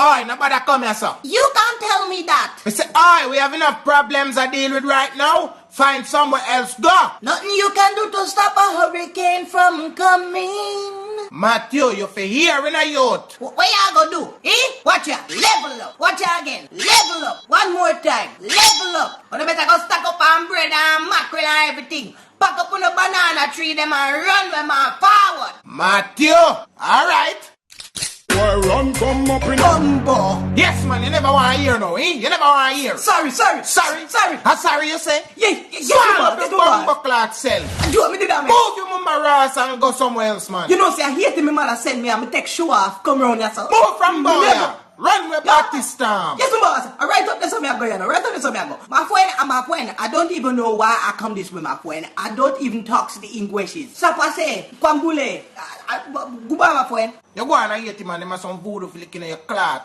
Oi, nobody come here, sir. You can't tell me that. I say, oi, we have enough problems to deal with right now. Find somewhere else go. Nothing you can do to stop a hurricane from coming. Matthew, you for hearing a youth. What y'all gonna do? Watch ya. Level up. Watch ya again. Level up. One more time. Level up. But you better go stack up on bread and mackerel and everything. Pack up on a banana tree them and run them and forward. Matthew, alright. Why run come up in Bumbo. Yes, man, you never want to hear no, You never want to hear. Sorry. Sorry? Sorry you say? Yeah, Swallow the bumbo clock cell. You want me to do that, man? Move your mama Ross and go somewhere else, man. You know, see, I hate me mother send me and me take show off. Come around here, sir. Move from Never. Boya. Run with Pakistan. Yes, my boss. I write up this on me I go, you know. Write up this on me I go. My friend, I don't even know why I come this way, my friend. I don't even talk to the English. Sapa say, Kwambule. Goodbye, my friend. You go on and hate him and them have some voodoo flicking in your clock.